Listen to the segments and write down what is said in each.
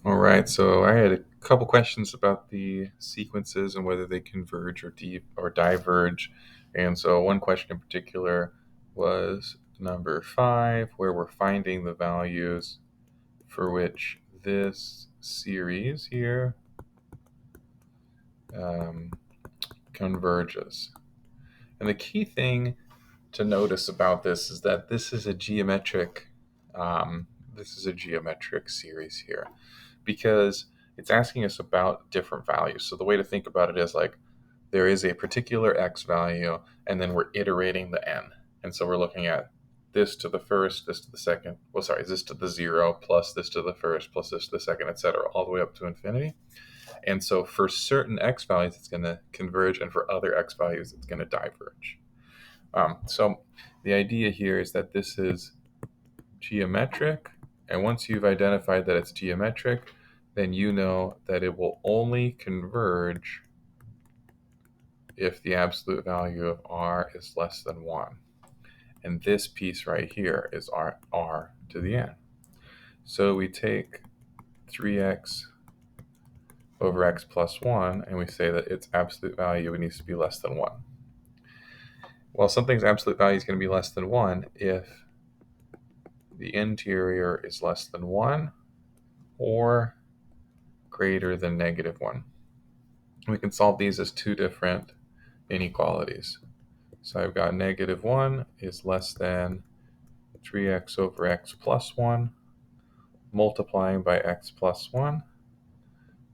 All right, so I had a couple questions about the sequences and whether they converge or diverge. And so one question in particular was number 5, where we're finding the values for which this series here um, converges. And the key thing to notice about this is that um, this is a geometric series here, because it's asking us about different values. So the way to think about it is like there is a particular x value, and then we're iterating the n. And so we're looking at this to the first, this to the second, this to the zero, plus this to the first, plus this to the second, etc., all the way up to infinity. And so for certain x values, it's going to converge, and for other x values, it's going to diverge. So the idea here is that this is geometric, and once you've identified that it's geometric, then you know that it will only converge if the absolute value of r is less than 1. And this piece right here is r to the n. So we take 3x over x plus 1, and we say that its absolute value needs to be less than 1. Well, something's absolute value is going to be less than 1 if the interior is less than 1 or greater than negative 1. We can solve these as two different inequalities. So I've got negative 1 is less than 3x over x plus 1, multiplying by x plus 1.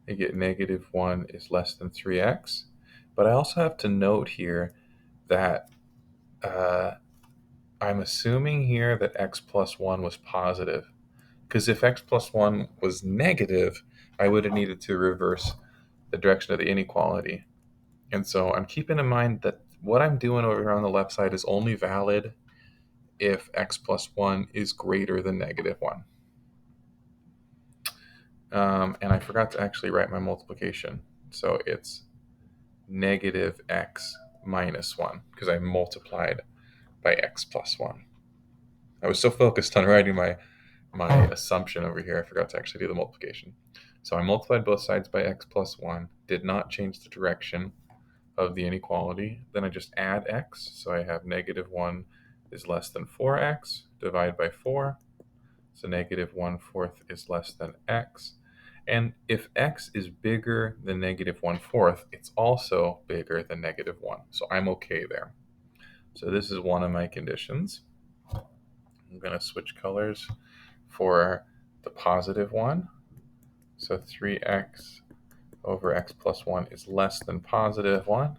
I get negative 1 is less than 3x. But I also have to note here that I'm assuming here that x plus 1 was positive. Because if x plus 1 was negative, I would have needed to reverse the direction of the inequality. And so I'm keeping in mind that what I'm doing over here on the left side is only valid if x plus 1 is greater than negative 1. And I forgot to actually write my multiplication. So it's negative x minus 1, because I multiplied by x plus 1. I was so focused on writing my assumption over here, I forgot to actually do the multiplication. So I multiplied both sides by x plus 1, did not change the direction of the inequality. Then I just add x. So I have negative 1 is less than 4x, divide by 4. So negative 1/4 is less than x. And if x is bigger than negative 1/4, it's also bigger than negative 1. So I'm okay there. So this is one of my conditions. I'm going to switch colors for the positive one. So 3x over x plus 1 is less than positive 1.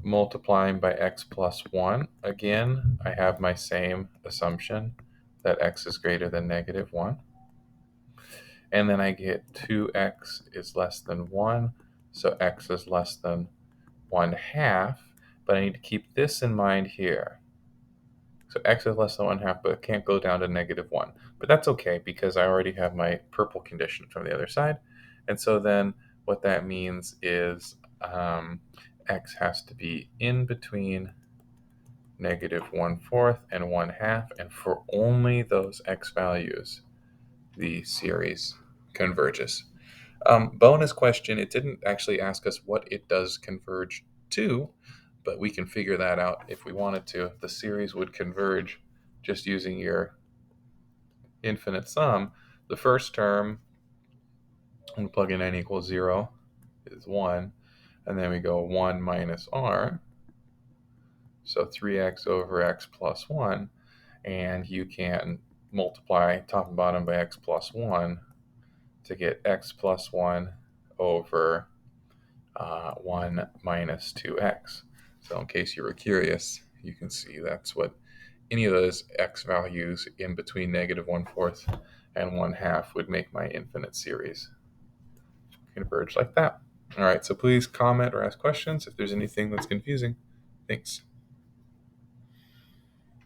Multiplying by x plus 1. Again, I have my same assumption that x is greater than negative 1. And then I get 2x is less than 1. So x is less than 1/2. But I need to keep this in mind here. So x is less than 1/2, but it can't go down to negative 1. But that's okay, because I already have my purple condition from the other side. And so then what that means is x has to be in between negative 1/4 and 1/2. And for only those x values, the series converges. Bonus question, it didn't actually ask us what it does converge to, but we can figure that out if we wanted to. The series would converge just using your infinite sum. The first term, when we plug in n equals 0, is 1, and then we go 1 minus r, so 3x over x plus 1, and you can multiply top and bottom by x plus 1 to get x plus 1 over 1 minus 2x. So in case you were curious, you can see that's what any of those x values in between negative 1/4 and 1/2 would make my infinite series converge like that. All right, so please comment or ask questions if there's anything that's confusing. Thanks.